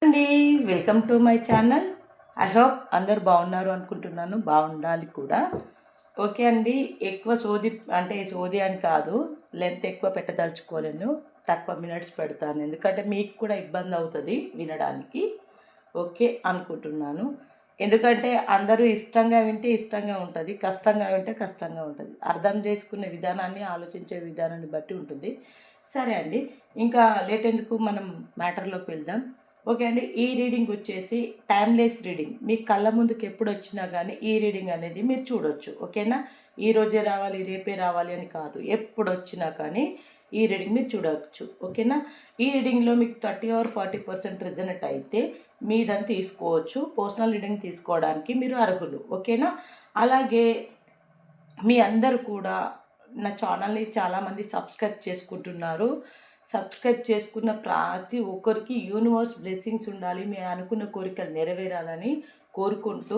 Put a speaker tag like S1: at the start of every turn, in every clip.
S1: అండి, welcome to my channel. I hope అందరు బాగున్నారు అనుకుంటున్నాను, బాగుండాలి కూడా. ఓకే అండి, ఎక్కువ సోది అని కాదు, లెంత్ ఎక్కువ పెట్టదలుచుకోలేను, తక్కువ మినిట్స్ పెడతాను, ఎందుకంటే మీకు కూడా ఇబ్బంది అవుతుంది వినడానికి. ఓకే అనుకుంటున్నాను, ఎందుకంటే అందరూ ఇష్టంగా వింటే ఇష్టంగా ఉంటుంది, కష్టంగా వింటే కష్టంగా ఉంటుంది. అర్థం చేసుకునే విధానాన్ని, ఆలోచించే విధానాన్ని బట్టి ఉంటుంది. సరే అండి, ఇంకా లేట్ ఎందుకు, మనం మ్యాటర్లోకి వెళ్దాం. ఓకే అండి, ఈ రీడింగ్ వచ్చేసి టైమ్లెస్ రీడింగ్. మీ కళ్ళ ముందుకు ఎప్పుడు వచ్చినా కానీ ఈ రీడింగ్ అనేది మీరు చూడొచ్చు. ఓకేనా, ఈ రోజే రావాలి రేపే రావాలి అని కాదు, ఎప్పుడు వచ్చినా కానీ ఈ రీడింగ్ మీరు చూడవచ్చు. ఓకేనా, ఈ రీడింగ్లో మీకు 30 or 40% రిజనెట్ అయితే మీదని తీసుకోవచ్చు. పర్సనల్ రీడింగ్ తీసుకోవడానికి మీరు అర్హులు. ఓకేనా, అలాగే మీ అందరూ కూడా నా ఛానల్ని చాలామంది సబ్స్క్రైబ్ చేసుకుంటున్నారు. సబ్స్క్రైబ్ చేసుకున్న ప్రతి ఒక్కరికి యూనివర్స్ బ్లెస్సింగ్స్ ఉండాలి, మీ అనుకున్న కోరికలు నెరవేరాలని కోరుకుంటూ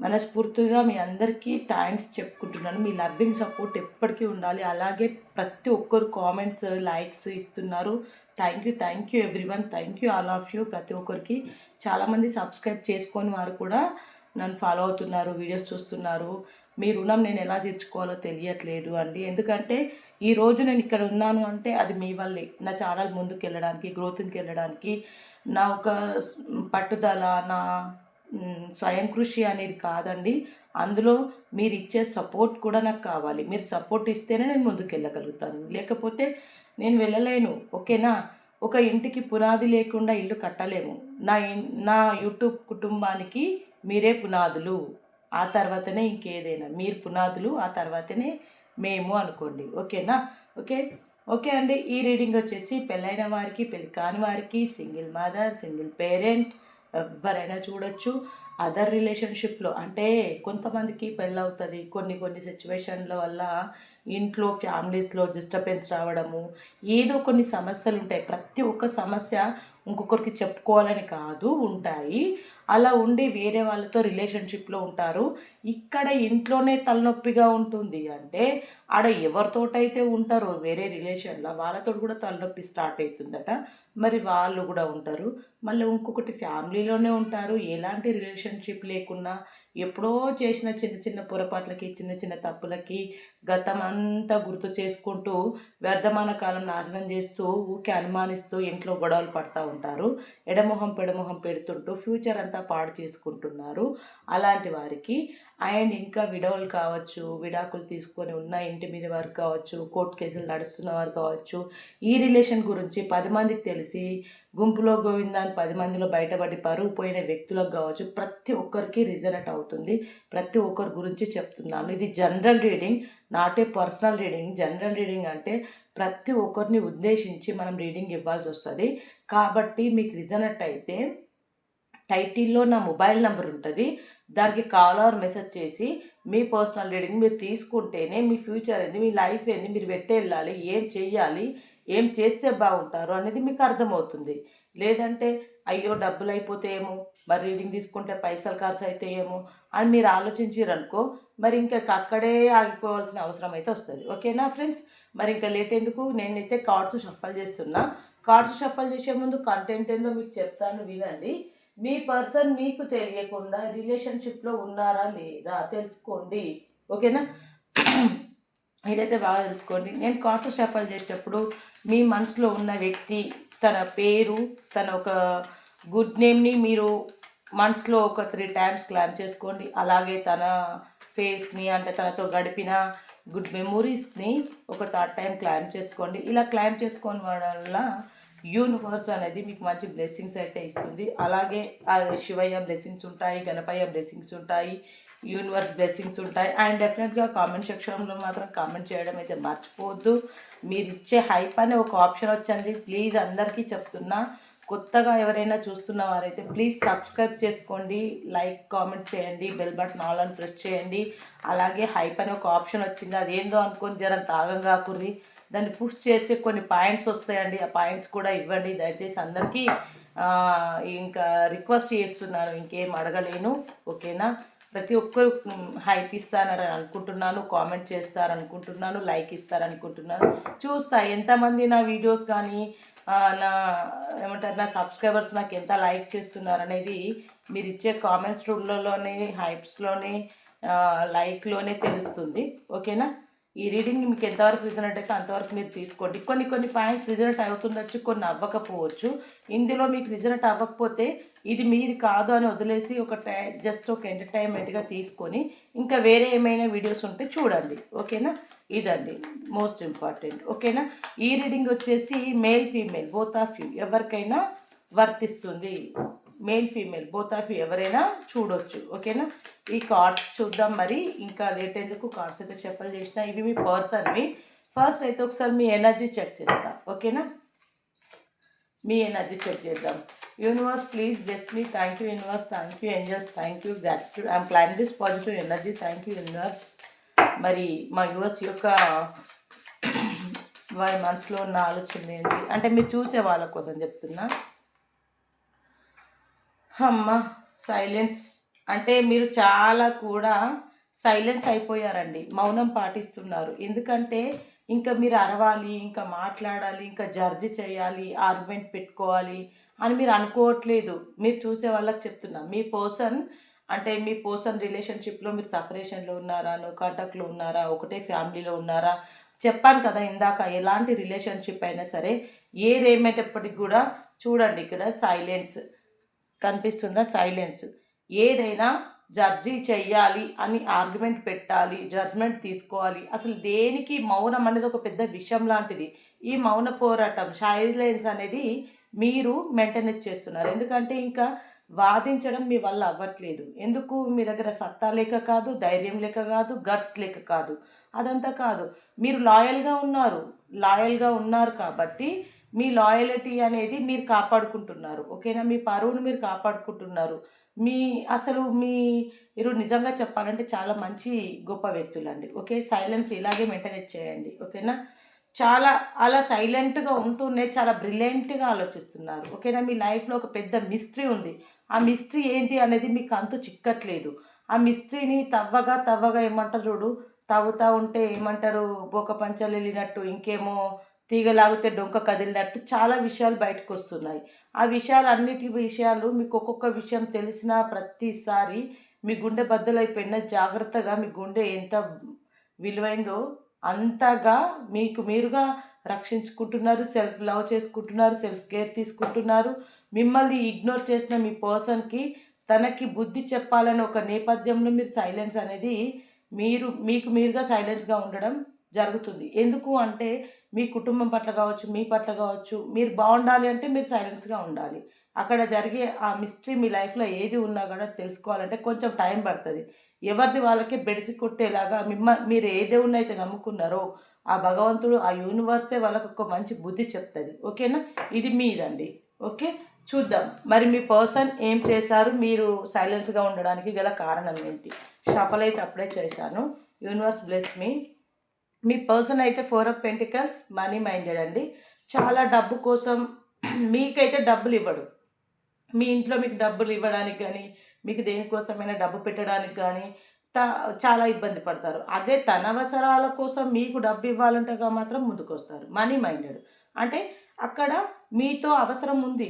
S1: మనస్ఫూర్తిగా మీ అందరికీ థ్యాంక్స్ చెప్పుకుంటున్నాను. మీ లవ్వింగ్ సపోర్ట్ ఎప్పటికీ ఉండాలి. అలాగే ప్రతి ఒక్కరు కామెంట్స్, లైక్స్ ఇస్తున్నారు. Thank you everyone, thank you all of you. ప్రతి ఒక్కరికి చాలామంది సబ్స్క్రైబ్ చేసుకొని వారు కూడా నన్ను ఫాలో అవుతున్నారు, వీడియోస్ చూస్తున్నారు. మీ రుణం నేను ఎలా తీర్చుకోవాలో తెలియట్లేదు అండి. ఎందుకంటే ఈరోజు నేను ఇక్కడ ఉన్నాను అంటే అది మీ వల్లే. నా ఛానల్ ముందుకు వెళ్ళడానికి, గ్రోత్కి వెళ్ళడానికి నా ఒక పట్టుదల, నా స్వయం కృషి అనేది కాదండి. అందులో మీరు ఇచ్చే సపోర్ట్ కూడా నాకు కావాలి. మీరు సపోర్ట్ ఇస్తేనే నేను ముందుకు వెళ్ళగలుగుతాను, లేకపోతే నేను వెళ్ళలేను. ఓకేనా, ఒక ఇంటికి పునాది లేకుండా ఇల్లు కట్టలేము. నా యూట్యూబ్ కుటుంబానికి మీరే పునాదులు, ఆ తర్వాతనే ఇంకేదైనా. మీరు పునాదులు, ఆ తర్వాతనే మేము అనుకోండి. ఓకేనా, ఓకే అండి. ఈ రీడింగ్ వచ్చేసి పెళ్ళైన వారికి, పెళ్ళి కాని వారికి, సింగిల్ మదర్, సింగిల్ పేరెంట్ ఎవరైనా చూడొచ్చు. అదర్ రిలేషన్షిప్లో అంటే కొంతమందికి పెళ్ళవుతుంది, కొన్ని సిచ్యువేషన్ల వల్ల ఇంట్లో ఫ్యామిలీస్లో డిస్టర్బెన్స్ రావడము, ఏదో కొన్ని సమస్యలు ఉంటాయి. ప్రతి ఒక్క సమస్య ఇంకొకరికి చెప్పుకోవాలని కాదు, ఉంటాయి. అలా ఉండి వేరే వాళ్ళతో రిలేషన్షిప్లో ఉంటారు. ఇక్కడ ఇంట్లోనే తలనొప్పిగా ఉంటుంది అంటే ఆడ ఎవరితోటైతే ఉంటారో వేరే రిలేషన్లో వాళ్ళతో కూడా తలనొప్పి స్టార్ట్ అవుతుందట. మరి వాళ్ళు కూడా ఉంటారు. మళ్ళీ ఇంకొకటి ఫ్యామిలీలోనే ఉంటారు, ఎలాంటి రిలేషన్షిప్ లేకున్నా ఎప్పుడో చేసిన చిన్న చిన్న పొరపాట్లకి, చిన్న చిన్న తప్పులకి గతం అంతా గుర్తు చేసుకుంటూ వ్యర్థమాన కాలం నాశనం చేస్తూ ఊకే అనుమానిస్తూ ఇంట్లో గొడవలు పడుతూ ఉంటారు. ఎడమొహం పెడమొహం పెడుతుంటూ ఫ్యూచర్ అంతా పాడు చేసుకుంటున్నారు. అలాంటి వారికి అండ్ ఇంకా విడవలు కావచ్చు, విడాకులు తీసుకొని ఉన్న ఇంటి మీద వారు కావచ్చు, కోర్టు కేసులు నడుస్తున్న వారు కావచ్చు, ఈ రిలేషన్ గురించి 10 మందికి తెలిసి గుంపులో గోవిందాన్ని 10 మందిలో బయటపడి పరువు పోయిన వ్యక్తులకు కావచ్చు, ప్రతి ఒక్కరికి రిజనెట్ అవుతుంది. ప్రతి ఒక్కరి గురించి చెప్తున్నాను. ఇది general reading, not a personal reading. General reading అంటే ప్రతి ఒక్కరిని ఉద్దేశించి మనం రీడింగ్ ఇవ్వాల్సి వస్తుంది. కాబట్టి మీకు రిజనెట్ అయితే టైటిల్లో నా మొబైల్ నెంబర్ ఉంటుంది, దానికి కాల్ ఆర్ మెసేజ్ చేసి మీ పర్సనల్ రీడింగ్ మీరు తీసుకుంటేనే మీ ఫ్యూచర్ ఏంది, మీ లైఫ్ ఏంది, మీరు పెట్టే వెళ్ళాలి, ఏం చెయ్యాలి, ఏం చేస్తే బాగుంటారు అనేది మీకు అర్థమవుతుంది. లేదంటే అయ్యో డబ్బులు అయిపోతే ఏమో, మరి రీడింగ్ తీసుకుంటే పైసలు ఖర్చు అయితే ఏమో అని మీరు ఆలోచించారనుకో, మరి ఇంకా అక్కడే ఆగిపోవాల్సిన అవసరం అయితే వస్తుంది. ఓకేనా ఫ్రెండ్స్, మరి ఇంకా లేట్ ఎందుకు, నేనైతే కార్డ్స్ షఫల్ చేస్తున్నా. కార్డ్స్ షఫల్ చేసే ముందు కంటెంట్ ఏందో మీకు చెప్తాను, వినండి. మీ పర్సన్ మీకు తెలియకుండా రిలేషన్షిప్లో ఉన్నారా లేదా తెలుసుకోండి. ఓకేనా, ఇదైతే బాగా తెలుసుకోండి. నేను కార్డ్స్ షఫల్ చేసేటప్పుడు మీ మనసులో ఉన్న వ్యక్తి తన పేరు, తన ఒక గుడ్ నేమ్ని మీరు మనసులో ఒక 3 times క్లైమ్ చేసుకోండి. అలాగే తన ఫేస్ని, అంటే తనతో గడిపిన గుడ్ మెమొరీస్ని ఒక 3rd time క్లైమ్ చేసుకోండి. ఇలా క్లైమ్ చేసుకోవడం వల్ల యూనివర్స్ అనేది మీకు మంచి బ్లెస్సింగ్స్ అయితే ఇస్తుంది. అలాగే శివయ్య బ్లెస్సింగ్స్ ఉంటాయి, గణపయ్య బ్లెస్సింగ్స్ ఉంటాయి, యూనివర్స్ బ్లెస్సింగ్స్ ఉంటాయి. అండ్ డెఫినెట్గా కామెంట్ సెక్షన్లో మాత్రం కామెంట్ చేయడం అయితే మర్చిపోవద్దు. మీరు ఇచ్చే హైప్ అనే ఒక ఆప్షన్ వచ్చింది, ప్లీజ్ అందరికీ చెప్తున్నా. కొత్తగా ఎవరైనా చూస్తున్న వారైతే ప్లీజ్ సబ్స్క్రైబ్ చేసుకోండి, లైక్ కామెంట్ చేయండి, బెల్ బటన్ ఆల్ అని ప్రెస్ చేయండి. అలాగే హైప్ అనే ఒక ఆప్షన్ వచ్చింది, అదేందో అనుకొని జర తాగంగా కుర్రి, దాన్ని పుష్ చేస్తే కొన్ని పాయింట్స్ వస్తాయండి, ఆ పాయింట్స్ కూడా ఇవ్వండి దయచేసి. అందరికీ ఇంకా రిక్వెస్ట్ చేస్తున్నాను, ఇంకేం అడగలేను. ఓకేనా, ప్రతి ఒక్కరు హైప్ ఇస్తారని అనుకుంటున్నాను, కామెంట్ చేస్తారనుకుంటున్నాను, లైక్ ఇస్తారనుకుంటున్నాను. చూస్తా ఎంతమంది నా వీడియోస్ కానీ నా ఏమంటారు నా సబ్స్క్రైబర్స్ నాకు ఎంత లైక్ చేస్తున్నారు అనేది మీరు ఇచ్చే కామెంట్స్ రూమ్లలోనే, హైప్స్లోనే, లైక్లోనే తెలుస్తుంది. ఓకేనా? ఈ రీడింగ్ మీకు ఎంతవరకు రిజనెట్ అయితే అంతవరకు మీరు తీసుకోండి. కొన్ని కొన్ని పాయింట్స్ రిజనెట్ అవుతుండొచ్చు, కొన్ని అవ్వకపోవచ్చు. ఇందులో మీకు రిజనెట్ అవ్వకపోతే ఇది మీది కాదు అని వదిలేసి జస్ట్ ఒక ఎంటర్టైన్మెంట్గా తీసుకొని ఇంకా వేరే ఏమైనా వీడియోస్ ఉంటే చూడండి. ఓకేనా? ఇదండి మోస్ట్ ఇంపార్టెంట్. ఓకేనా? ఈ రీడింగ్ వచ్చేసి male female both of you ఎవరికైనా వర్తిస్తుంది. Male female both of you ఎవరైనా చూడొచ్చు. ఓకేనా? ఈ కార్డ్స్ చూద్దాం. మరి ఇంకా లేట్ ఎందుకు, కార్డ్స్ అయితే చెప్పలు చేసిన ఇవి మీ పర్సన్వి. ఫస్ట్ అయితే ఒకసారి మీ ఎనర్జీ చెక్ చేస్తాం. ఓకేనా? మీ ఎనర్జీ చెక్ చేద్దాం. Universe please bless me. Thank you universe, thank you angels, thank you gratitude. I'm claim this positive energy. Thank you universe. మరి మా యూవర్స్ యొక్క వారి మనసులో ఉన్న ఆలోచన ఏంటి అంటే మీరు చూసే వాళ్ళ కోసం చెప్తున్నా. అమ్మ సైలెన్స్ అంటే మీరు చాలా కూడా సైలెన్స్ అయిపోయారండి, మౌనం పాటిస్తున్నారు. ఎందుకంటే ఇంకా మీరు అరవాలి, ఇంకా మాట్లాడాలి, ఇంకా జడ్జి చేయాలి, ఆర్గ్యుమెంట్ పెట్టుకోవాలి అని మీరు అనుకోవట్లేదు. మీరు చూసే వాళ్ళకి చెప్తున్నా, మీ పర్సన్ అంటే మీ పర్సన్ రిలేషన్షిప్లో మీరు సపరేషన్లో ఉన్నారా, నో కాంటాక్ట్లో ఉన్నారా, ఒకటే ఫ్యామిలీలో ఉన్నారా, చెప్పాను కదా ఇందాక. ఎలాంటి రిలేషన్షిప్ అయినా సరే ఏదేమేటప్పటికి కూడా చూడండి ఇక్కడ సైలెన్స్ కనిపిస్తుందా, సైలెన్స్. ఏదైనా జడ్జి చెయ్యాలి అని ఆర్గ్యుమెంట్ పెట్టాలి, జడ్జ్మెంట్ తీసుకోవాలి, అసలు దేనికి మౌనం అనేది ఒక పెద్ద విషయం లాంటిది. ఈ మౌన పోరాటం సైలెన్స్ అనేది మీరు మెయింటైన్ చేస్తున్నారు. ఎందుకంటే ఇంకా వాదించడం మీ వల్ల అవ్వట్లేదు. ఎందుకు? మీ దగ్గర సత్తా లేక కాదు, ధైర్యం లేక కాదు, గట్స్ లేక కాదు, అదంతా కాదు. మీరు లాయల్గా ఉన్నారు కాబట్టి మీ లాయలిటీ అనేది మీరు కాపాడుకుంటున్నారు. ఓకేనా? మీ పరువును మీరు కాపాడుకుంటున్నారు. మీరు నిజంగా చెప్పాలంటే చాలా మంచి గొప్ప వ్యక్తులండి. ఓకే? సైలెన్స్ ఇలాగే మెయింటైన్ చేయండి. ఓకేనా? చాలా అలా సైలెంట్గా ఉంటూనే చాలా బ్రిలియంట్గా ఆలోచిస్తున్నారు. ఓకేనా? మీ లైఫ్లో ఒక పెద్ద మిస్టరీ ఉంది. ఆ మిస్టరీ ఏంటి అనేది మీకు అంతు చిక్కట్లేదు. ఆ మిస్టరీని తవ్వగా ఏమంటారు చూడు, తవ్వుతూ ఉంటే ఏమంటారు, బోక పంచలు వెళ్ళినట్టు, ఇంకేమో తీగలాగితే డొంక కదిలినట్టు చాలా విషయాలు బయటకు వస్తున్నాయి. ఆ విషయాలు మీకు ఒక్కొక్క విషయం తెలిసిన ప్రతిసారి మీ గుండె బద్దలైపోయిన జాగ్రత్తగా మీ గుండె ఎంత విలువైందో అంతగా మీకు మీరుగా రక్షించుకుంటున్నారు, సెల్ఫ్ లవ్ చేసుకుంటున్నారు, సెల్ఫ్ కేర్ తీసుకుంటున్నారు. మిమ్మల్ని ఇగ్నోర్ చేసిన మీ పర్సన్కి తనకి బుద్ధి చెప్పాలని ఒక నేపథ్యంలో మీరు సైలెన్స్ అనేది మీకు మీరుగా సైలెన్స్గా ఉండడం జరుగుతుంది. ఎందుకు అంటే మీ కుటుంబం పట్ల కావచ్చు, మీ పట్ల కావచ్చు, మీరు బాగుండాలి అంటే మీరు సైలెన్స్గా ఉండాలి. అక్కడ జరిగే ఆ మిస్టరీ మీ లైఫ్లో ఏది ఉన్నా కూడా తెలుసుకోవాలంటే కొంచెం టైం పడుతుంది. ఎవరిది వాళ్ళకే బెడిసి కొట్టేలాగా మీరు ఏ దేవుణ్ణి అయితే నమ్ముకున్నారో ఆ భగవంతుడు, ఆ యూనివర్సే వాళ్ళకు ఒక మంచి బుద్ధి చెప్తుంది. ఓకేనా? ఇది మీదండి. ఓకే? చూద్దాం మరి మీ పర్సన్ ఏం చేశారు, మీరు సైలెన్స్గా ఉండడానికి గల కారణం ఏంటి. షఫల్ అయితే అప్పుడే చేశాను. యూనివర్స్ బ్లెస్ మీ పర్సన్ అయితే 4 ఆఫ్ పెంటికల్స్ మనీ మైండెడ్ అండి. చాలా డబ్బు కోసం మీకైతే డబ్బులు ఇవ్వడు. మీ ఇంట్లో మీకు డబ్బులు ఇవ్వడానికి కానీ, మీకు దేనికోసమైనా డబ్బు పెట్టడానికి కానీ చాలా ఇబ్బంది పడతారు. అదే తన అవసరాల కోసం మీకు డబ్బు ఇవ్వాలంటే మాత్రం ముందుకు వస్తారు. మనీ మైండెడ్ అంటే అక్కడ మీతో అవసరం ఉంది,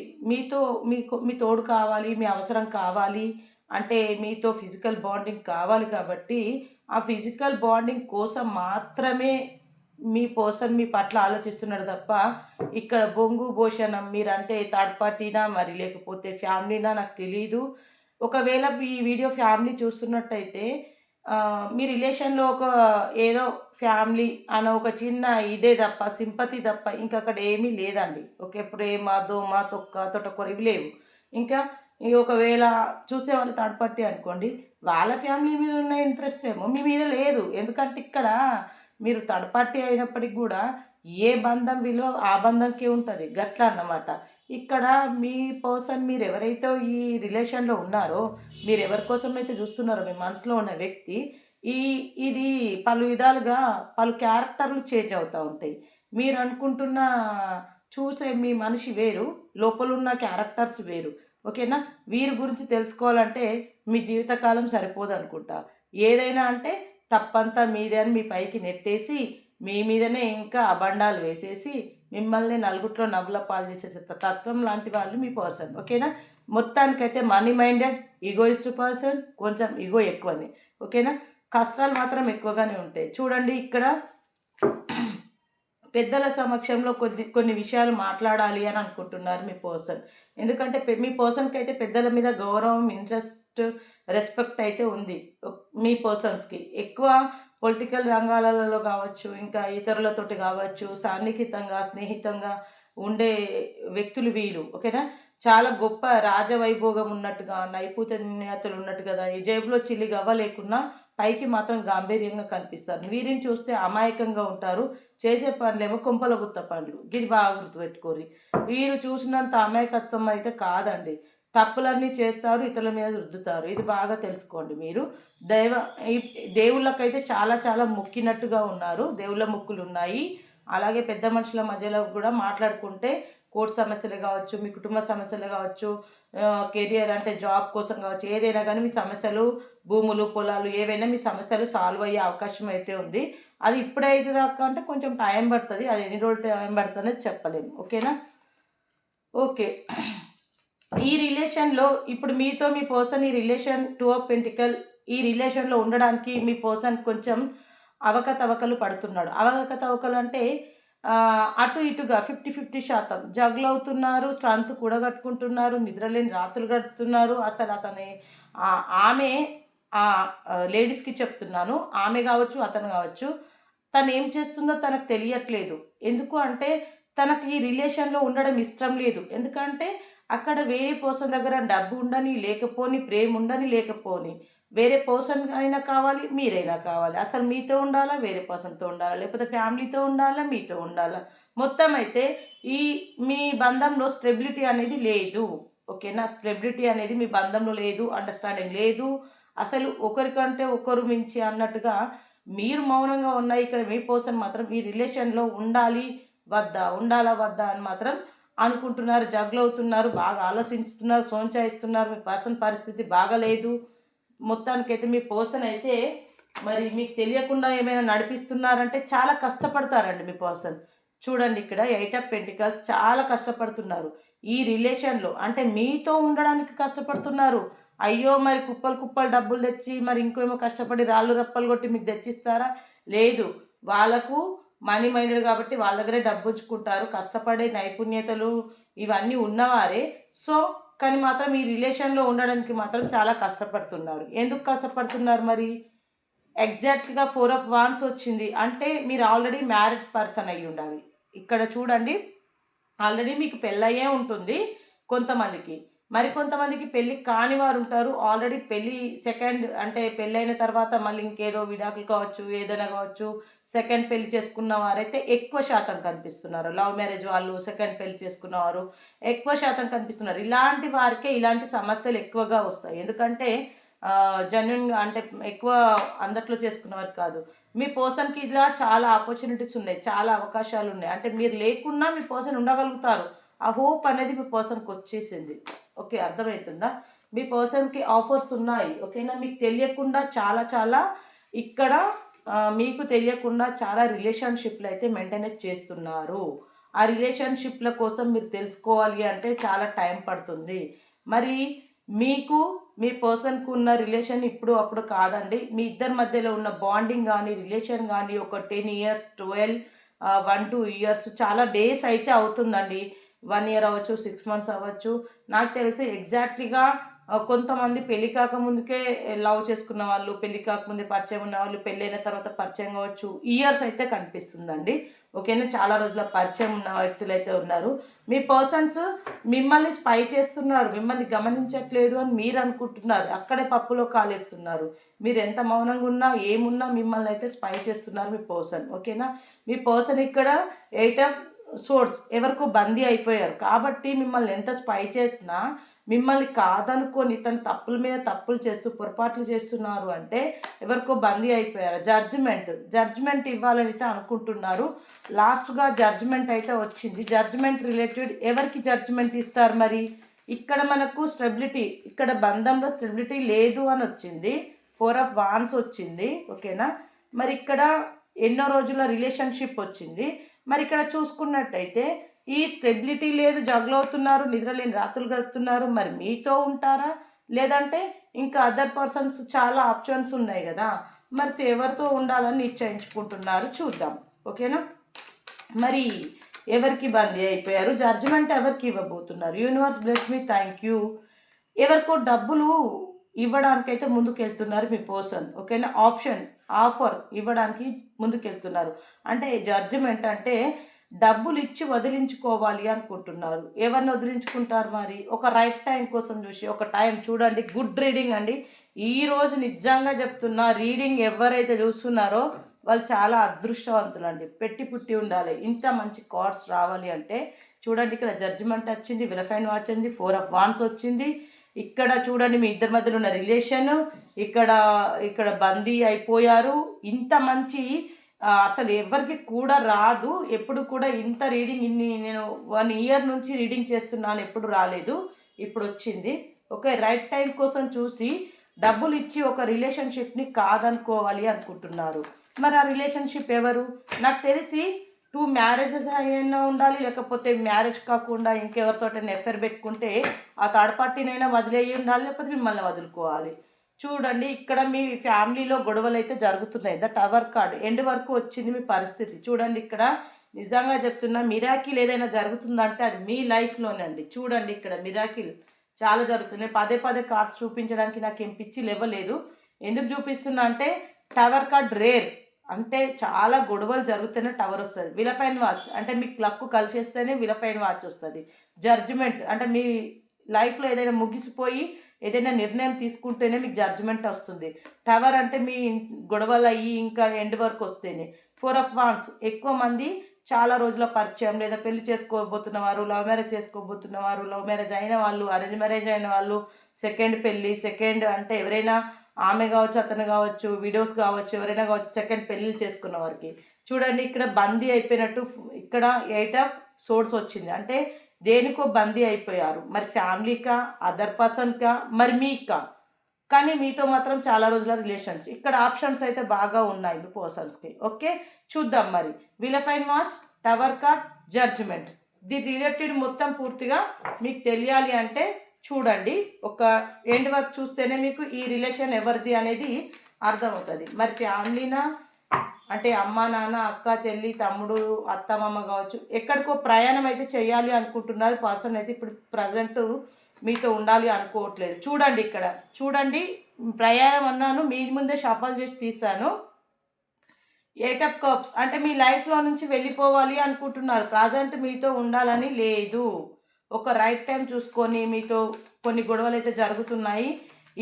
S1: మీ తోడు కావాలి, మీ అవసరం కావాలి అంటే మీతో ఫిజికల్ బాండింగ్ కావాలి. కాబట్టి ఆ ఫిజికల్ బాండింగ్ కోసం మాత్రమే మీ పర్సన్ మీ పట్ల ఆలోచిస్తున్నాడు తప్ప ఇక్కడ బొంగు భోషణం మీరంటే థర్డ్ పార్టీనా మరి లేకపోతే ఫ్యామిలీనా నాకు తెలీదు. ఒకవేళ ఈ వీడియో ఫ్యామిలీ చూస్తున్నట్టయితే మీ రిలేషన్లో ఏదో ఫ్యామిలీ అన్న ఒక చిన్న ఇదే తప్ప, సింపతి తప్ప ఇంకా అక్కడ ఏమీ లేదండి. ఓకే? ప్రేమ, దోమ, తొక్క, తొటకొర ఇవి లేవు. ఇంకా ఒకవేళ చూసేవాళ్ళు థర్డ్ పార్టీ అనుకోండి, వాళ్ళ ఫ్యామిలీ మీద ఉన్న ఇంట్రెస్ట్ ఏమో మీ మీద లేదు. ఎందుకంటే ఇక్కడ మీరు థర్డ్ పార్టీ అయినప్పటికి కూడా ఏ బంధం విలువ ఆ బంధంకే ఉంటుంది. గట్లా అన్నమాట. ఇక్కడ మీ పర్సన్ మీరు ఎవరైతే ఈ రిలేషన్లో ఉన్నారో, మీరు ఎవరి కోసం అయితే చూస్తున్నారో మీ మనసులో ఉన్న వ్యక్తి ఇది పలు విధాలుగా పలు క్యారెక్టర్లు చేంజ్ అవుతూ ఉంటాయి. మీరు అనుకుంటున్న చూసే మీ మనిషి వేరు, లోపలున్న క్యారెక్టర్స్ వేరు. ఓకేనా. వీరి గురించి తెలుసుకోవాలంటే మీ జీవితకాలం సరిపోదు అనుకుంటా. ఏదైనా అంటే తప్పంతా మీదే అని మీ పైకి నెట్టేసి మీ మీదనే ఇంకా అబండాలు వేసేసి మిమ్మల్ని నలుగుట్లో నవ్వుల పాలు చేసేసే తత్వం లాంటి వాళ్ళు మీ పర్సన్. ఓకేనా. మొత్తానికైతే మనీ మైండెడ్, ఈగోయిస్ట్ పర్సన్, కొంచెం ఈగో ఎక్కువని. ఓకేనా. కష్టాలు మాత్రం ఎక్కువగానే ఉంటాయి. చూడండి ఇక్కడ పెద్దల సమక్షంలో కొన్ని విషయాలు మాట్లాడాలి అని అనుకుంటున్నారు మీ పర్సన్. ఎందుకంటే మీ పర్సన్కి అయితే పెద్దల మీద గౌరవం, ఇంట్రెస్ట్, రెస్పెక్ట్ అయితే ఉంది. మీ పర్సన్స్కి ఎక్కువ పొలిటికల్ రంగాలలో కావచ్చు, ఇంకా ఇతరులతోటి కావచ్చు, సాన్నిహితంగా స్నేహితంగా ఉండే వ్యక్తులు వీళ్ళు. ఓకేనా. చాలా గొప్ప రాజవైభోగం ఉన్నట్టుగా, నైపుణ్యతలు ఉన్నట్టు కదా, ఈ జేబులో చిల్లి గవ్వ లేకున్నా పైకి మాత్రం గాంభీర్యంగా కనిపిస్తారు. వీరిని చూస్తే అమాయకంగా ఉంటారు, చేసే పనులేమో కుంపల గుత్త పనులు. ఇది బాగా గుర్తుపెట్టుకోరి. వీరు చూసినంత అమాయకత్వం అయితే కాదండి. తప్పులన్నీ చేస్తారు, ఇతరుల మీద రుద్దుతారు. ఇది బాగా తెలుసుకోండి మీరు. దేవుళ్ళకైతే చాలా చాలా మొక్కినట్టుగా ఉన్నారు. దేవుళ్ళ మొక్కులు ఉన్నాయి. అలాగే పెద్ద మనుషుల మధ్యలో కూడా మాట్లాడుకుంటే కోర్టు సమస్యలు కావచ్చు, మీ కుటుంబ సమస్యలు కావచ్చు, కెరియర్ అంటే జాబ్ కోసం కావచ్చు, ఏదైనా కానీ మీ సమస్యలు, భూములు, పొలాలు ఏవైనా మీ సమస్యలు సాల్వ్ అయ్యే అవకాశం అయితే ఉంది. అది ఇప్పుడైతే దాకా అంటే కొంచెం టైం పడుతుంది. అది ఎన్ని రోజులు టైం పడుతుంది అనేది చెప్పలేము. ఓకేనా. ఓకే. ఈ రిలేషన్లో ఇప్పుడు మీతో మీ పర్సన్ ఈ రిలేషన్ 2 ఆఫ్ పెంటికల్ ఈ రిలేషన్లో ఉండడానికి మీ పర్సన్ కొంచెం అవకతవకలు పడుతున్నాడు. అవకతవకలు అంటే అటు ఇటుగా 50-50% జగ్లు అవుతున్నారు, స్ట్రెంత్ కూడగట్టుకుంటున్నారు, నిద్రలేని రాత్రులు గడుపుతున్నారు. అసలు ఆమె లేడీస్కి చెప్తున్నాను, ఆమె కావచ్చు అతను కావచ్చు, తను ఏం చేస్తుందో తనకు తెలియట్లేదు. ఎందుకు అంటే తనకు ఈ రిలేషన్లో ఉండడం ఇష్టం లేదు. ఎందుకంటే అక్కడ వేరే పర్సన్ దగ్గర డబ్బు ఉండని లేకపోని, ప్రేమ ఉండని లేకపోని, వేరే పర్సన్ అయినా కావాలి, మీరైనా కావాలి. అసలు మీతో ఉండాలా, వేరే పర్సన్తో ఉండాలా, లేకపోతే ఫ్యామిలీతో ఉండాలా, మీతో ఉండాలా. మొత్తం అయితే మీ బంధంలో స్టెబిలిటీ అనేది లేదు. ఓకేనా. స్టెబిలిటీ అనేది మీ బంధంలో లేదు, అండర్స్టాండింగ్ లేదు. అసలు ఒకరికంటే ఒకరు మించి అన్నట్టుగా మీరు మౌనంగా ఉన్న ఇక్కడ మీ పర్సన్ మాత్రం ఈ రిలేషన్లో ఉండాలా వద్దా అని మాత్రం అనుకుంటున్నారు, జగ్లవుతున్నారు, బాగా ఆలోచిస్తున్నారు, సోంచాయిస్తున్నారు. మీ పర్సన్ పరిస్థితి బాగలేదు. మొత్తానికైతే మీ పర్సన్ అయితే మరి మీకు తెలియకుండా ఏమైనా నడిపిస్తున్నారంటే చాలా కష్టపడతారండి మీ పర్సన్. చూడండి ఇక్కడ 8 ఆఫ్ పెంటికల్స్ చాలా కష్టపడుతున్నారు ఈ రిలేషన్లో. అంటే మీతో ఉండడానికి కష్టపడుతున్నారు. అయ్యో మరి కుప్పలు కుప్పలు డబ్బులు తెచ్చి మరి ఇంకేమో కష్టపడి రాళ్ళు రప్పలు కొట్టి మీకు తెచ్చిస్తారా? లేదు. వాళ్ళకు మనీ మైండెడ్ కాబట్టి వాళ్ళ దగ్గరే డబ్బు ఉంచుకుంటారు. కష్టపడే నైపుణ్యతలు ఇవన్నీ ఉన్నవారే. సో కానీ మాత్రం ఈ రిలేషన్లో ఉండడానికి మాత్రం చాలా కష్టపడుతున్నారు. ఎందుకు కష్టపడుతున్నారు మరి? ఎగ్జాక్ట్గా 4 ఆఫ్ వాండ్స్ వచ్చింది అంటే మీరు ఆల్రెడీ మ్యారేజ్ పర్సన్ అయ్యి ఉండాలి. ఇక్కడ చూడండి, ఆల్రెడీ మీకు పెళ్ళయ్యే ఉంటుంది కొంతమందికి. మరి కొంతమందికి పెళ్ళి కాని వారు ఉంటారు. ఆల్రెడీ పెళ్ళి సెకండ్ అంటే పెళ్ళైన తర్వాత మళ్ళీ ఇంకేదో విడాకులు కావచ్చు, ఏదైనా కావచ్చు, సెకండ్ పెళ్లి చేసుకున్న వారైతే ఎక్కువ శాతం కనిపిస్తున్నారు. లవ్ మ్యారేజ్ వాళ్ళు సెకండ్ పెళ్లి చేసుకున్నవారు ఎక్కువ శాతం కనిపిస్తున్నారు. ఇలాంటి వారికే ఇలాంటి సమస్యలు ఎక్కువగా వస్తాయి. ఎందుకంటే జెన్యున్గా అంటే ఎక్కువ అందట్లో చేసుకున్నవారు కాదు. మీ పర్సన్కి ఇలా చాలా ఆపర్చునిటీస్ ఉన్నాయి, చాలా అవకాశాలు ఉన్నాయి. అంటే మీరు లేకున్నా మీ పర్సన్ ఉండగలుగుతారు. ఆ హోప్ అనేది మీ పర్సన్కి వచ్చేసింది. ఓకే, అర్థమవుతుందా? మీ పర్సన్కి ఆఫర్స్ ఉన్నాయి. ఓకేనా. మీకు తెలియకుండా చాలా చాలా ఇక్కడ మీకు తెలియకుండా చాలా రిలేషన్షిప్లు అయితే మెయింటైన్ చేస్తున్నారు. ఆ రిలేషన్షిప్ల కోసం మీరు తెలుసుకోవాలి అంటే చాలా టైం పడుతుంది. మరి మీకు మీ పర్సన్కు ఉన్న రిలేషన్ ఇప్పుడు అప్పుడు కాదండి. మీ ఇద్దరి మధ్యలో ఉన్న బాండింగ్ కానీ రిలేషన్ కానీ ఒక 10 years 12 1-2 years చాలా డేస్ అయితే అవుతుందండి. 1 year అవ్వచ్చు, 6 months అవ్వచ్చు. నాకు తెలిసి ఎగ్జాక్ట్లీగా కొంతమంది పెళ్లి కాకముందుకే లవ్ చేసుకున్న వాళ్ళు, పెళ్లి కాకముందే పరిచయం ఉన్న వాళ్ళు, పెళ్ళైన తర్వాత పరిచయం కావచ్చు, ఇయర్స్ అయితే కనిపిస్తుందండి. ఓకేనా. చాలా రోజుల పరిచయం ఉన్న వ్యక్తులు అయితే ఉన్నారు. మీ పర్సన్స్ మిమ్మల్ని స్పై చేస్తున్నారు, మిమ్మల్ని గమనించట్లేదు అని మీరు అనుకుంటున్నారు. అక్కడే పప్పులో కాలేస్తున్నారు. మీరు ఎంత మౌనంగా ఉన్నా ఏమున్నా మిమ్మల్ని అయితే స్పై చేస్తున్నారు మీ పర్సన్. ఓకేనా. మీ పర్సన్ ఇక్కడ 8 of సోర్స్ ఎవరికో బందీ అయిపోయారు. కాబట్టి మిమ్మల్ని ఎంత స్పై చేసినా మిమ్మల్ని కాదనుకొని తన తప్పుల మీద తప్పులు చేస్తూ పొరపాట్లు చేస్తున్నారు అంటే ఎవరికో బందీ అయిపోయారు. జడ్జిమెంట్ ఇవ్వాలని అయితే అనుకుంటున్నారు. లాస్ట్గా జడ్జిమెంట్ అయితే వచ్చింది. జడ్జిమెంట్ రిలేటెడ్ ఎవరికి జడ్జిమెంట్ ఇస్తారు మరి? ఇక్కడ మనకు స్టెబిలిటీ, ఇక్కడ బంధంలో స్టెబిలిటీ లేదు అని వచ్చింది. 4 ఆఫ్ వాన్స్ వచ్చింది. ఓకేనా, మరి ఇక్కడ ఎన్నో రోజుల రిలేషన్షిప్ వచ్చింది. మరి ఇక్కడ చూసుకున్నట్టయితే ఈ స్టెబిలిటీ లేదు, జగలవుతున్నారు, నిద్రలేని రాత్రులు గడుపుతున్నారు. మరి మీతో ఉంటారా, లేదంటే ఇంకా అదర్ పర్సన్స్ చాలా ఆప్షన్స్ ఉన్నాయి కదా, మరి ఎవరితో ఉండాలని నిశ్చయించుకుంటున్నారు చూద్దాం. ఓకేనా, మరి ఎవరికి బందీ అయిపోయారు, జడ్జిమెంట్ ఎవరికి ఇవ్వబోతున్నారు, universe bless me, thank you. ఎవరికో డబ్బులు ఇవ్వడానికైతే ముందుకెళ్తున్నారు మీ పర్సన్. ఓకేనా, ఆఫర్ ఇవ్వడానికి ముందుకెళ్తున్నారు. అంటే జడ్జిమెంట్ అంటే డబ్బులు ఇచ్చి వదిలించుకోవాలి అనుకుంటున్నారు. ఎవరిని వదిలించుకుంటారు మరి? ఒక రైట్ టైం కోసం చూసి, ఒక టైం చూడండి. గుడ్ రీడింగ్ అండి ఈరోజు, నిజంగా చెప్తున్నా. రీడింగ్ ఎవరైతే చూస్తున్నారో వాళ్ళు చాలా అదృష్టవంతులు అండి. పెట్టి పుట్టి ఉండాలి ఇంత మంచి కార్డ్స్ రావాలి అంటే. చూడండి, ఇక్కడ జడ్జిమెంట్ వచ్చింది, విలఫైన్ వాచ్ వచ్చింది, 4 ఆఫ్ వాన్స్ వచ్చింది. ఇక్కడ చూడండి, మీ ఇద్దరి మధ్యలో ఉన్న రిలేషన్, ఇక్కడ బందీ అయిపోయారు. ఇంత మంచి అసలు ఎవరికి కూడా రాదు. ఎప్పుడు కూడా ఇంత రీడింగ్, నేను 1 ఇయర్ నుంచి రీడింగ్ చేస్తున్నాను, ఎప్పుడు రాలేదు, ఇప్పుడు వచ్చింది. ఓకే, రైట్ టైం కోసం చూసి డబ్బులు ఇచ్చి ఒక రిలేషన్షిప్ని కాదనుకోవాలి అనుకుంటున్నారు. మరి ఆ రిలేషన్షిప్ ఎవరు? నాకు తెలిసి 2 మ్యారేజెస్ అయినా ఉండాలి, లేకపోతే మ్యారేజ్ కాకుండా ఇంకెవరితోటైనా ఎఫ్ఐఆర్ పెట్టుకుంటే ఆ థర్డ్ పార్టీనైనా వదిలేయి ఉండాలి, లేకపోతే మిమ్మల్ని వదులుకోవాలి. చూడండి, ఇక్కడ మీ ఫ్యామిలీలో గొడవలు అయితే జరుగుతున్నాయి. ద టవర్ కార్డ్ ఎండ్ వరకు వచ్చింది మీ పరిస్థితి. చూడండి, ఇక్కడ నిజంగా చెప్తున్నా, మిరాకిల్ ఏదైనా జరుగుతుందంటే అది మీ లైఫ్లోనే అండి. చూడండి, ఇక్కడ మిరాకిల్ చాలా జరుగుతున్నాయి. పదే పదే కార్డ్స్ చూపించడానికి నాకు ఏం పిచ్చి లేవలేదు. ఎందుకు చూపిస్తున్నా అంటే, టవర్ కార్డ్ రేర్ అంటే చాలా గొడవలు జరుగుతూనే టవర్ వస్తుంది. విలఫైన్ వాచ్ అంటే మీకు లక్కు కలిసేస్తేనే విలఫైన్ వాచ్ వస్తుంది. జడ్జిమెంట్ అంటే మీ లైఫ్లో ఏదైనా ముగిసిపోయి ఏదైనా నిర్ణయం తీసుకుంటేనే మీకు జడ్జిమెంట్ వస్తుంది. టవర్ అంటే మీ గొడవలు అయ్యి ఇంకా ఎండ్ వరకు వస్తేనే. 4 ఆఫ్ వాన్స్ ఎక్కువ మంది చాలా రోజుల పరిచయం, లేదా పెళ్లి చేసుకోబోతున్నవారు, లవ్ మ్యారేజ్ చేసుకోబోతున్నవారు, లవ్ మ్యారేజ్ అయిన వాళ్ళు, అరేంజ్ మ్యారేజ్ అయిన వాళ్ళు, సెకండ్ పెళ్ళి, సెకండ్ అంటే ఎవరైనా ఆమె కావచ్చు, అతను కావచ్చు, విడోస్ కావచ్చు, ఎవరైనా కావచ్చు, సెకండ్ పెళ్ళిళ్ళు చేసుకున్న వారికి. చూడండి, ఇక్కడ బందీ అయిపోయినట్టు ఇక్కడ 8 ఆఫ్ సోర్స్ వచ్చింది. అంటే దేనికో బందీ అయిపోయారు. మరి ఫ్యామిలీకా, అదర్ పర్సన్కా, మరి మీకా, కానీ మీతో మాత్రం చాలా రోజుల రిలేషన్స్. ఇక్కడ ఆప్షన్స్ అయితే బాగా ఉన్నాయి మీ పర్సన్స్కి. ఓకే, చూద్దాం మరి. విలఫైన్ watch, tower card, judgement, the related మొత్తం పూర్తిగా మీకు తెలియాలి అంటే చూడండి. ఒక ఎండ్ వర్క్ చూస్తేనే మీకు ఈ రిలేషన్ ఎవరిది అనేది అర్థమవుతుంది. మరి ఫ్యామిలీనా అంటే అమ్మ నాన్న, అక్క చెల్లి, తమ్ముడు, అత్తమామ కావచ్చు, ఎక్కడికో ప్రయాణం అయితే చేయాలి అనుకుంటున్నారు పర్సన్ అయితే. ఇప్పుడు ప్రజెంట్ మీతో ఉండాలి అనుకోవట్లేదు. చూడండి, ఇక్కడ చూడండి, ప్రయాణం అన్నాను, మీ ముందే షఫల్ చేసి తీసాను. 8 ఆఫ్ కప్స్ అంటే మీ లైఫ్లో నుంచి వెళ్ళిపోవాలి అనుకుంటున్నారు. ప్రజెంట్ మీతో ఉండాలని లేదు. ఒక రైట్ టైం చూసుకొని, మీతో కొన్ని గొడవలు అయితే జరుగుతున్నాయి.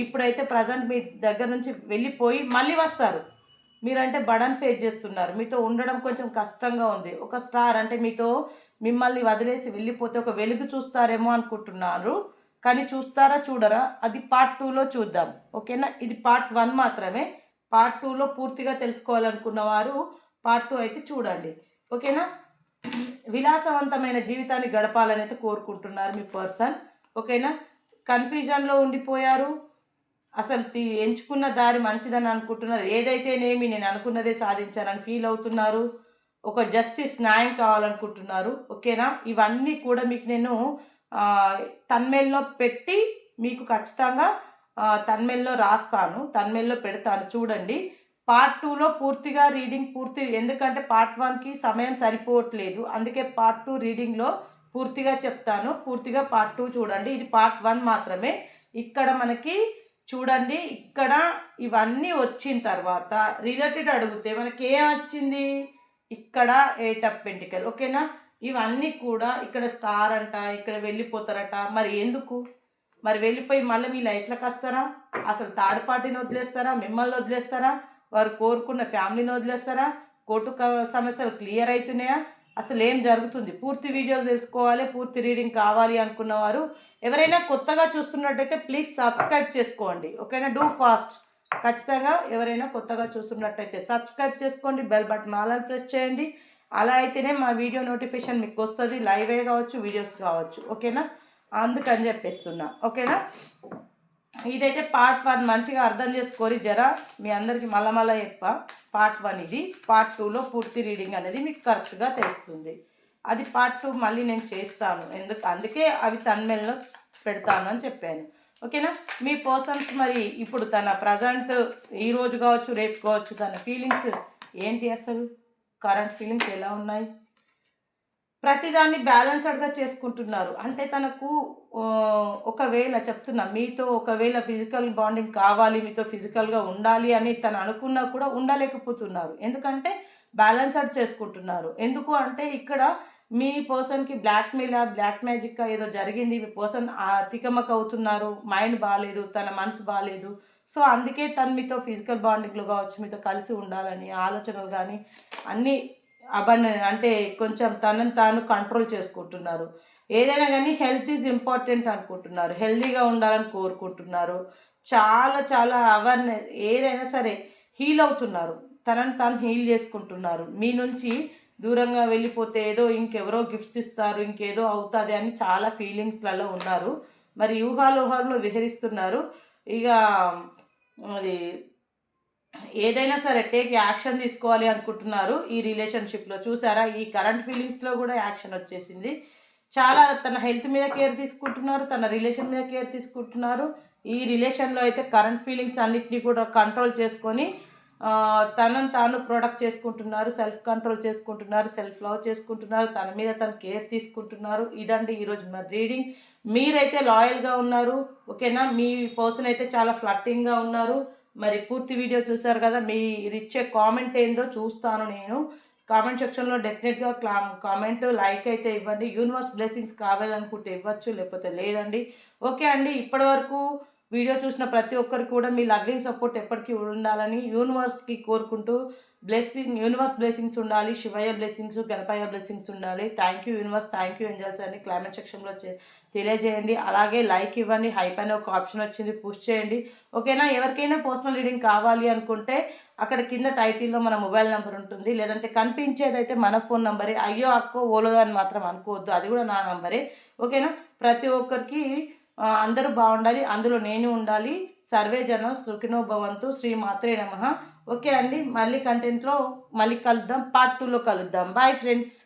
S1: ఇప్పుడైతే ప్రజెంట్ మీ దగ్గర నుంచి వెళ్ళిపోయి మళ్ళీ వస్తారు. మీరంటే బడన్ ఫేస్ చేస్తున్నారు. మీతో ఉండడం కొంచెం కష్టంగా ఉంది. ఒక స్టార్ అంటే మిమ్మల్ని వదిలేసి వెళ్ళిపోతే ఒక వెలుగు చూస్తారేమో అనుకుంటున్నారు. కానీ చూస్తారా చూడరా అది పార్ట్ 2లో చూద్దాం. ఓకేనా, ఇది పార్ట్ 1 మాత్రమే. పార్ట్ 2లో పూర్తిగా తెలుసుకోవాలనుకున్న వారు పార్ట్ 2 అయితే చూడండి. ఓకేనా, విలాసవంతమైన జీవితాన్ని గడపాలని అయితే కోరుకుంటున్నారు మీ పర్సన్. ఓకేనా, కన్ఫ్యూజన్లో ఉండిపోయారు. అసలు ఎంచుకున్న దారి మంచిదని అనుకుంటున్నారు. ఏదైతేనేమి నేను అనుకున్నదే సాధించాలని ఫీల్ అవుతున్నారు. ఒక జస్టిస్, న్యాయం కావాలనుకుంటున్నారు. ఓకేనా, ఇవన్నీ కూడా మీకు నేను తన్మేల్లో పెట్టి మీకు ఖచ్చితంగా తన్మేల్లో రాస్తాను, తన్మేల్లో పెడతాను. చూడండి, పార్ట్ 2లో పూర్తిగా రీడింగ్ ఎందుకంటే పార్ట్ 1కి సమయం సరిపోవట్లేదు. అందుకే పార్ట్ 2 రీడింగ్లో పూర్తిగా చెప్తాను. పూర్తిగా పార్ట్ 2 చూడండి. ఇది పార్ట్ 1 మాత్రమే. ఇక్కడ మనకి చూడండి, ఇక్కడ ఇవన్నీ వచ్చిన తర్వాత రిలేటెడ్ అడిగితే మనకి ఏం వచ్చింది, ఇక్కడ 8 ఆఫ్ పెంటికల్. ఓకేనా, ఇవన్నీ కూడా ఇక్కడ స్టార్ అంట, ఇక్కడ వెళ్ళిపోతారట. మరి ఎందుకు? మరి వెళ్ళిపోయి మళ్ళీ మీ లైఫ్లోకి వస్తారా? అసలు థర్డ్ పార్టీని వదిలేస్తారా? మిమ్మల్ని వదిలేస్తారా? వారు కోరుకున్న ఫ్యామిలీని వదిలేస్తారా? కోర్టు సమస్యలు క్లియర్ అవుతున్నాయా? అసలు ఏం జరుగుతుంది? పూర్తి వీడియోస్ తెలుసుకోవాలి, పూర్తి రీడింగ్ కావాలి అనుకున్నవారు ఎవరైనా కొత్తగా చూస్తున్నట్టయితే ప్లీజ్ సబ్స్క్రైబ్ చేసుకోండి. ఓకేనా, డూ ఫాస్ట్. ఖచ్చితంగా ఎవరైనా కొత్తగా చూస్తున్నట్టయితే సబ్స్క్రైబ్ చేసుకోండి, బెల్ బటన్ ఆల్ ప్రెస్ చేయండి. అలా అయితేనే మా వీడియో నోటిఫికేషన్ మీకు వస్తుంది. లైవే కావచ్చు, వీడియోస్ కావచ్చు. ఓకేనా, అందుకని చెప్పేస్తున్నా. ఓకేనా? ఇదైతే పార్ట్ 1 మంచిగా అర్థం చేసుకోరి జరా. మీ అందరికీ మళ్ళా చెప్ప. పార్ట్ 1 ఇది. పార్ట్ 2లో పూర్తి రీడింగ్ అనేది మీకు కరెక్ట్గా తెలుస్తుంది. అది పార్ట్ 2 మళ్ళీ నేను చేస్తాను. అందుకే అవి తన్మెల్లో పెడతాను అని చెప్పాను. ఓకేనా? మీ పర్సన్స్ మరి ఇప్పుడు తన ప్రజెంట్ ఈరోజు కావచ్చు, రేపు కావచ్చు, తన ఫీలింగ్స్ ఏంటి, అసలు కరెంట్ ఫీలింగ్స్ ఎలా ఉన్నాయి? ప్రతిదాన్ని బ్యాలెన్స్డ్గా చేసుకుంటున్నారు. అంటే తనకు ఒకవేళ చెప్తున్నా, మీతో ఒకవేళ ఫిజికల్ బాండింగ్ కావాలి, మీతో ఫిజికల్గా ఉండాలి అని తను అనుకున్నా కూడా ఉండలేకపోతున్నారు. ఎందుకంటే బ్యాలెన్స్డ్ చేసుకుంటున్నారు. ఎందుకు అంటే ఇక్కడ మీ పర్సన్కి బ్లాక్ మ్యాజిక్ ఏదో జరిగింది. మీ పర్సన్ తికమక అవుతున్నారు, మైండ్ బాగాలేదు, తన మనసు బాగాలేదు. సో అందుకే తను మీతో ఫిజికల్ బాండింగ్లో కావచ్చు, మీతో కలిసి ఉండాలని ఆలోచనలు కానీ అన్నీ అంటే కొంచెం తనని తాను కంట్రోల్ చేసుకుంటున్నారు. ఏదైనా కానీ హెల్త్ ఈజ్ ఇంపార్టెంట్ అనుకుంటున్నారు. హెల్తీగా ఉండాలని కోరుకుంటున్నారు. చాలా చాలా అవేర్నెస్, ఏదైనా సరే హీల్ అవుతున్నారు. తనని తాను హీల్ చేసుకుంటున్నారు. మీ నుంచి దూరంగా వెళ్ళిపోతే ఏదో ఇంకెవరో గిఫ్ట్స్ ఇస్తారు, ఇంకేదో అవుతుంది అని చాలా ఫీలింగ్స్లలో ఉన్నారు. మరి ఊహాలోహాల్లో విహరిస్తున్నారు. ఇక అది ఏదైనా సరే టేక్ యాక్షన్ తీసుకోవాలి అనుకుంటున్నారు ఈ రిలేషన్షిప్లో. చూసారా, ఈ కరెంట్ ఫీలింగ్స్లో కూడా యాక్షన్ వచ్చేసింది. చాలా తన హెల్త్ మీద కేర్ తీసుకుంటున్నారు, తన రిలేషన్ మీద కేర్ తీసుకుంటున్నారు. ఈ రిలేషన్లో అయితే కరెంట్ ఫీలింగ్స్ అన్నిటినీ కూడా కంట్రోల్ చేసుకొని తనను తాను ప్రొడక్ట్ చేసుకుంటున్నారు, సెల్ఫ్ కంట్రోల్ చేసుకుంటున్నారు, సెల్ఫ్ లవ్ చేసుకుంటున్నారు, తన మీద తను కేర్ తీసుకుంటున్నారు. ఇదండి ఈరోజు మన రీడింగ్. మీరైతే లాయల్గా ఉన్నారు. ఓకేనా? మీ పర్సన్ అయితే చాలా ఫ్లట్టింగ్గా ఉన్నారు. మరి పూర్తి వీడియో చూసారు కదా. మీరు ఇచ్చే కామెంట్ ఏందో చూస్తాను నేను. కామెంట్ సెక్షన్లో డెఫినెట్గా కామెంట్ లైక్ అయితే ఇవ్వండి. యూనివర్స్ బ్లెస్సింగ్స్ కావాలనుకుంటే ఇవ్వచ్చు, లేకపోతే లేదండి. ఓకే అండి, ఇప్పటివరకు వీడియో చూసిన ప్రతి ఒక్కరికి కూడా మీ లవ్వింగ్ సపోర్ట్ ఎప్పటికీ ఉండాలని యూనివర్స్కి కోరుకుంటూ యూనివర్స్ బ్లెస్సింగ్స్ ఉండాలి, శివయ్య బ్లెస్సింగ్స్, గణపయ్య బ్లెస్సింగ్స్ ఉండాలి. Thank you universe, thank you angels అని కామెంట్ సెక్షన్లో తెలియజేయండి. అలాగే లైక్ ఇవ్వండి. హైప్ అనే ఒక ఆప్షన్ వచ్చింది, పుష్ చేయండి. ఓకేనా? ఎవరికైనా పర్సనల్ రీడింగ్ కావాలి అనుకుంటే అక్కడ కింద టైటిల్లో మన మొబైల్ నెంబర్ ఉంటుంది, లేదంటే కనిపించేదైతే మన ఫోన్ నెంబరే. అయ్యో అక్కో ఓలో అని మాత్రం అనుకోవద్దు, అది కూడా నా నెంబరే. ఓకేనా? ప్రతి ఒక్కరికి అందరూ బాగుండాలి, అందులో నేను ఉండాలి. సర్వే జనం సుఖినో భవంతు. శ్రీ మాత్రే నమః. ఓకే అండి, మళ్ళీ కంటెంట్లో మళ్ళీ కలుద్దాం. పార్ట్ 2లో కలుద్దాం. Bye friends.